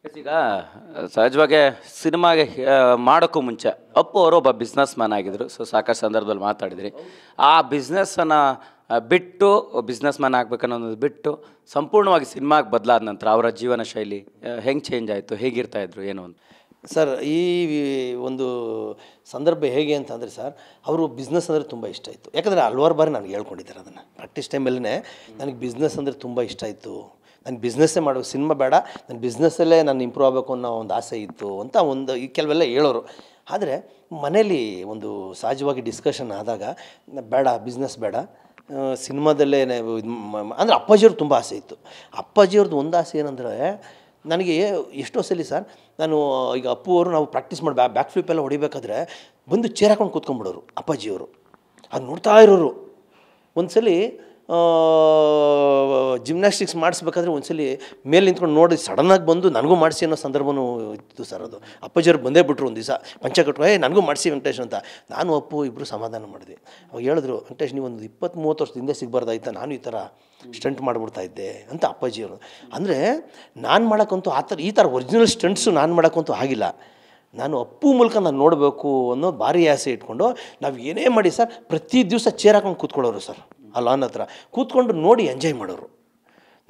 ಈಗ ಸಹಜವಾಗಿ ಸಿನಿಮಾಗೆ ಮಾಡೋಕ್ಕೂ ಮುಂಚೆ ಅಪ್ಪು ಅವರು ಒಬ್ಬ ಬಿಸ್ನೆಸ್ ಮ್ಯಾನ್ ಆಗಿದ್ದರು. ಸೊ ಸಾಕಷ್ಟು ಸಂದರ್ಭದಲ್ಲಿ ಮಾತಾಡಿದ್ರಿ. ಆ ಬಿಸ್ನೆಸ್ಸನ್ನು ಬಿಟ್ಟು ಬಿಸ್ನೆಸ್ ಮ್ಯಾನ್ ಆಗ್ಬೇಕನ್ನೋದು ಬಿಟ್ಟು ಸಂಪೂರ್ಣವಾಗಿ ಸಿನಿಮಾಗೆ ಬದಲಾದ ನಂತರ ಅವರ ಜೀವನ ಶೈಲಿ ಹೆಂಗೆ ಚೇಂಜ್ ಆಯಿತು, ಹೇಗಿರ್ತಾಯಿದ್ರು ಏನು ಅಂತ? ಸರ್, ಈ ಒಂದು ಸಂದರ್ಭ ಹೇಗೆ ಅಂತಂದರೆ ಸರ್, ಅವರು ಬಿಸ್ನೆಸ್ ಅಂದರೆ ತುಂಬ ಇಷ್ಟ ಇತ್ತು. ಯಾಕಂದರೆ ಹಲ್ವಾರು ಬಾರಿ ನನಗೆ ಹೇಳ್ಕೊಂಡಿದ್ದಾರೆ ಅದನ್ನು. ಪ್ರಾಕ್ಟೀಸ್ ಟೈಮಲ್ಲೇ ನನಗೆ ಬಿಸ್ನೆಸ್ ಅಂದರೆ ತುಂಬ ಇಷ್ಟ ಇತ್ತು, ನಾನು ಬಿಸ್ನೆಸ್ಸೇ ಮಾಡಬೇಕು, ಸಿನಿಮಾ ಬೇಡ, ನಾನು ಬಿಸ್ನೆಸ್ಸಲ್ಲೇ ನಾನು ಇಂಪ್ರೂವ್ ಆಗಬೇಕು ಅನ್ನೋ ಒಂದು ಆಸೆ ಇತ್ತು ಅಂತ ಈ ಕೆಲವೆಲ್ಲ ಹೇಳೋರು. ಆದರೆ ಮನೇಲಿ ಒಂದು ಸಹಜವಾಗಿ ಡಿಸ್ಕಷನ್ ಆದಾಗ ಬೇಡ, ಬಿಸ್ನೆಸ್ ಬೇಡ, ಸಿನಿಮಾದಲ್ಲೇ ಇದು ಅಂದರೆ ಅಪ್ಪಾಜಿಯವ್ರಿಗೆ ತುಂಬ ಆಸೆ ಇತ್ತು. ಅಪ್ಪಾಜಿಯವ್ರದ್ದು ಒಂದು ಆಸೆ ಏನಂದರೆ, ನನಗೆ ಎಷ್ಟೋ ಸಲ ಸರ್, ನಾನು ಈಗ ಅಪ್ಪು ಅವರು ನಾವು ಪ್ರಾಕ್ಟೀಸ್ ಮಾಡಿ ಬ್ಯಾಕ್ ಫ್ಲಿಪ್ ಎಲ್ಲ ಹೊಡಿಬೇಕಾದ್ರೆ ಬಂದು ಚೇರ್ ಹಾಕೊಂಡು ಕೂತ್ಕೊಂಡ್ಬಿಡೋರು ಅಪ್ಪಾಜಿಯವರು. ಅದು ನೋಡ್ತಾ ಇರೋರು. ಒಂದು ಸಲ ಜಿಮ್ನಾಸ್ಟಿಕ್ಸ್ ಮಾಡಿಸ್ಬೇಕಾದ್ರೆ ಒಂದು ಸಲ ಮೇಲೆ ನಿಂತ್ಕೊಂಡು ನೋಡಿ ಸಡನ್ನಾಗಿ ಬಂದು ನನಗೂ ಮಾಡಿಸಿ ಅನ್ನೋ ಸಂದರ್ಭವೂ ಇತ್ತು ಸರ್. ಅದು ಅಪ್ಪಾಜಿಯವ್ರು ಬಂದೇ ಬಿಟ್ಟರು ಒಂದು ದಿವಸ ಪಂಚ ಕಟ್ಟು, ನನಗೂ ಮಾಡಿಸಿ ವೆಂಕಟೇಶ್ ಅಂತ. ನಾನು ಅಪ್ಪು ಇಬ್ಬರು ಸಮಾಧಾನ ಮಾಡಿದೆ. ಅವಾಗ ಹೇಳಿದ್ರು, ವೆಂಕಟೇಶ್ ನೀವು ಒಂದು 20-30 ವರ್ಷದ ಹಿಂದೆ ಸಿಗಬಾರ್ದಾಯ್ತಾ, ನಾನು ಈ ಥರ ಸ್ಟಂಟ್ ಮಾಡಿಬಿಡ್ತಾ ಇದ್ದೆ ಅಂತ ಅಪ್ಪಾಜಿಯವರು. ಅಂದರೆ ನಾನು ಮಾಡೋಕ್ಕಂತೂ ಈ ಥರ ಒರಿಜಿನಲ್ ಸ್ಟಂಟ್ಸು ನಾನು ಮಾಡೋಕ್ಕಂತೂ ಆಗಿಲ್ಲ. ನಾನು ಅಪ್ಪು ಮೂಲಕ ನಾನು ನೋಡಬೇಕು ಅನ್ನೋ ಭಾರಿ ಆಸೆ ಇಟ್ಕೊಂಡು ನಾವು ಏನೇ ಮಾಡಿ ಸರ್, ಪ್ರತಿ ದಿವಸ ಚೇರ್ ಹಾಕೊಂಡು ಕೂತ್ಕೊಳ್ಳೋರು ಸರ್. ಆ ಲಾನ್ ಹತ್ರ ಕೂತ್ಕೊಂಡು ನೋಡಿ ಎಂಜಾಯ್ ಮಾಡೋರು.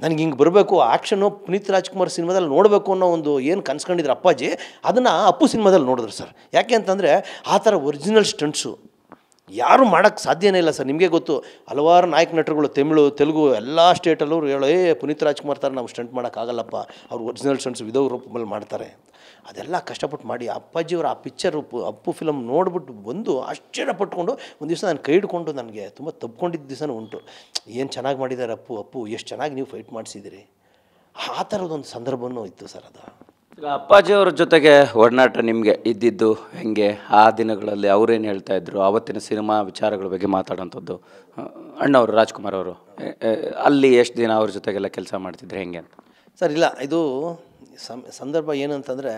ನನಗೆ ಹಿಂಗೆ ಬರಬೇಕು, ಆ್ಯಕ್ಷನು ಪುನೀತ್ ರಾಜ್ಕುಮಾರ್ ಸಿನಿಮಾದಲ್ಲಿ ನೋಡಬೇಕು ಅನ್ನೋ ಒಂದು ಏನು ಕನ್ಸ್ಕೊಂಡಿದ್ರು ಅಪ್ಪಾಜಿ, ಅದನ್ನು ಅಪ್ಪು ಸಿನಿಮಾದಲ್ಲಿ ನೋಡಿದ್ರು ಸರ್. ಯಾಕೆ ಅಂತಂದರೆ ಆ ಥರ ಒರಿಜಿನಲ್ ಸ್ಟಂಟ್ಸು ಯಾರೂ ಮಾಡೋಕ್ಕೆ ಸಾಧ್ಯನೇ ಇಲ್ಲ ಸರ್. ನಿಮಗೆ ಗೊತ್ತು, ಹಲವಾರು ನಾಯಕ ನಟರುಗಳು ತಮಿಳು, ತೆಲುಗು ಎಲ್ಲ ಸ್ಟೇಟಲ್ಲೂ ಹೇಳೋ ಪುನೀತ್ ರಾಜ್ಕುಮಾರ್ ಥರ ನಾವು ಸ್ಟಂಟ್ ಮಾಡೋಕ್ಕಾಗಲ್ಲಪ್ಪ, ಅವ್ರು ಒರಿಜಿನಲ್ ಸ್ಟಂಟ್ಸ್ ವಿಧೋ ರೂಪದಲ್ಲಿ ಮಾಡ್ತಾರೆ. ಅದೆಲ್ಲ ಕಷ್ಟಪಟ್ಟು ಮಾಡಿ ಅಪ್ಪಾಜಿಯವರು ಆ ಪಿಕ್ಚರು ಅಪ್ಪು ಫಿಲಮ್ ನೋಡಿಬಿಟ್ಟು ಬಂದು ಆಶ್ಚರ್ಯ ಪಟ್ಕೊಂಡು ಒಂದು ದಿವಸ ನಾನು ಕೈ ಹಿಡ್ಕೊಂಡು ನನಗೆ ತುಂಬ ತಪ್ಕೊಂಡಿದ್ದ ದಿವಸನೂ ಉಂಟು. ಏನು ಚೆನ್ನಾಗಿ ಮಾಡಿದ್ದಾರೆ ಅಪ್ಪು, ಎಷ್ಟು ಚೆನ್ನಾಗಿ ನೀವು ಫೈಟ್ ಮಾಡಿಸಿದ್ದೀರಿ. ಆ ಥರದೊಂದು ಸಂದರ್ಭವೂ ಇತ್ತು ಸರ್. ಅದು ಈಗ ಅಪ್ಪಾಜಿಯವ್ರ ಜೊತೆಗೆ ಒಡನಾಟ ನಿಮಗೆ ಇದ್ದಿದ್ದು ಹೆಂಗೆ? ಆ ದಿನಗಳಲ್ಲಿ ಅವರೇನು ಹೇಳ್ತಾಯಿದ್ರು, ಆವತ್ತಿನ ಸಿನಿಮಾ ವಿಚಾರಗಳ ಬಗ್ಗೆ ಮಾತಾಡೋಂಥದ್ದು. ಅಣ್ಣವರು ರಾಜ್ಕುಮಾರ್ ಅವರು ಅಲ್ಲಿ ಎಷ್ಟು ದಿನ ಅವ್ರ ಜೊತೆಗೆಲ್ಲ ಕೆಲಸ ಮಾಡ್ತಿದ್ರು ಹೆಂಗೆ ಅಂತ? ಸರ್, ಇಲ್ಲ, ಇದು ಸಂದರ್ಭ ಏನಂತಂದರೆ,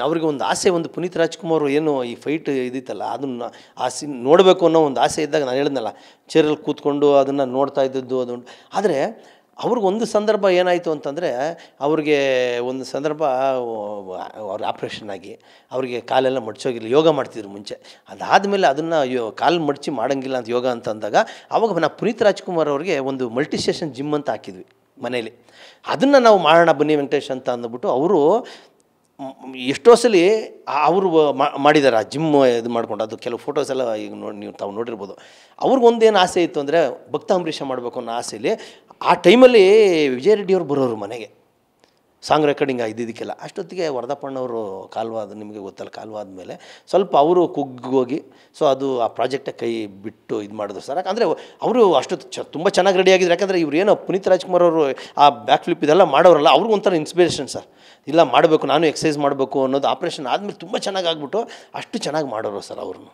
ಅವ್ರಿಗೆ ಒಂದು ಆಸೆ, ಒಂದು ಪುನೀತ್ ರಾಜ್ಕುಮಾರ್ ಏನು ಈ ಫೈಟ್ ಇದಿತ್ತಲ್ಲ, ಅದನ್ನು ನೋಡಬೇಕು ಅನ್ನೋ ಒಂದು ಆಸೆ ಇದ್ದಾಗ ನಾನು ಹೇಳಿದ್ನಲ್ಲ, ಚೇರಲ್ಲಿ ಕೂತ್ಕೊಂಡು ಅದನ್ನು ನೋಡ್ತಾ ಇದ್ದದ್ದು ಅದು. ಆದರೆ ಅವ್ರಿಗೊಂದು ಸಂದರ್ಭ ಏನಾಯಿತು ಅಂತಂದರೆ, ಅವ್ರಿಗೆ ಒಂದು ಸಂದರ್ಭ ಅವ್ರ ಆಪ್ರೇಷನ್ ಆಗಿ ಅವರಿಗೆ ಕಾಲೆಲ್ಲ ಮಡ್ಚೋಗಿಲ್ಲ. ಯೋಗ ಮಾಡ್ತಿದ್ರು ಮುಂಚೆ. ಅದಾದಮೇಲೆ ಅದನ್ನು ಕಾಲು ಮಡಚಿ ಮಾಡೋಂಗಿಲ್ಲ ಅಂತ ಯೋಗ ಅಂತ ಅಂದಾಗ, ಆವಾಗ ನಾವು ಪುನೀತ್ ರಾಜ್ಕುಮಾರ್ ಅವ್ರಿಗೆ ಒಂದು ಮಲ್ಟಿಸ್ಟೇಷನ್ ಜಿಮ್ ಅಂತ ಹಾಕಿದ್ವಿ ಮನೇಲಿ. ಅದನ್ನು ನಾವು ಮಾಡೋಣ ಬನ್ನಿ ವೆಂಕಟೇಶ್ ಅಂತ ಅಂದ್ಬಿಟ್ಟು ಅವರು ಎಷ್ಟೋ ಸಲ ಅವರು ಮಾಡಿದ್ದಾರೆ ಆ ಜಿಮ್ ಇದು ಮಾಡ್ಕೊಂಡು. ಅದು ಕೆಲವು ಫೋಟೋಸ್ ಎಲ್ಲ ಈಗ ನೀವು ತಾವು ನೋಡಿರ್ಬೋದು. ಅವ್ರಿಗೊಂದೇನು ಆಸೆ ಇತ್ತು ಅಂದರೆ, ಭಕ್ತ ಅಂಬರೀಷ ಮಾಡಬೇಕು ಅನ್ನೋ ಆಸೆಯಲ್ಲಿ ಆ ಟೈಮಲ್ಲಿ ವಿಜಯ ರೆಡ್ಡಿಯವ್ರು ಬರೋರು ಮನೆಗೆ, ಸಾಂಗ್ ರೆಕಾರ್ಡಿಂಗ್ ಇದ್ದಿದ್ದಕ್ಕೆಲ್ಲ. ಅಷ್ಟೊತ್ತಿಗೆ ವರದಪ್ಪಣ್ಣವರು ಕಾಲ್ವಾದ, ನಿಮಗೆ ಗೊತ್ತಲ್ಲ, ಕಾಲ್ವಾದ್ಮೇಲೆ ಸ್ವಲ್ಪ ಅವರು ಕುಗ್ಗೋಗಿ, ಸೊ ಅದು ಆ ಪ್ರಾಜೆಕ್ಟೇ ಕೈ ಬಿಟ್ಟು ಇದು ಮಾಡಿದ್ರು ಸರ್. ಯಾಕಂದರೆ ಅವರು ಅಷ್ಟೊತ್ತು ತುಂಬ ಚೆನ್ನಾಗಿ ರೆಡಿ ಆಗಿದ್ರು. ಯಾಕಂದರೆ ಇವ್ರು ಏನೋ ಪುನೀತ್ ರಾಜ್ಕುಮಾರ್ ಅವರು ಆ ಬ್ಯಾಕ್ ಫ್ಲಿಪ್ ಇದೆಲ್ಲ ಮಾಡೋರಲ್ಲ, ಅವ್ರಿಗೂ ಒಂಥರ ಇನ್ಸ್ಪಿರೇಷನ್ ಸರ್. ಇಲ್ಲ ಮಾಡಬೇಕು, ನಾನು ಎಕ್ಸಸೈಸ್ ಮಾಡಬೇಕು ಅನ್ನೋದು ಆಪ್ರೇಷನ್ ಆದಮೇಲೆ ತುಂಬ ಚೆನ್ನಾಗಿ ಆಗ್ಬಿಟ್ಟು ಅಷ್ಟು ಚೆನ್ನಾಗಿ ಮಾಡೋರು ಸರ್ ಅವ್ರನ್ನು.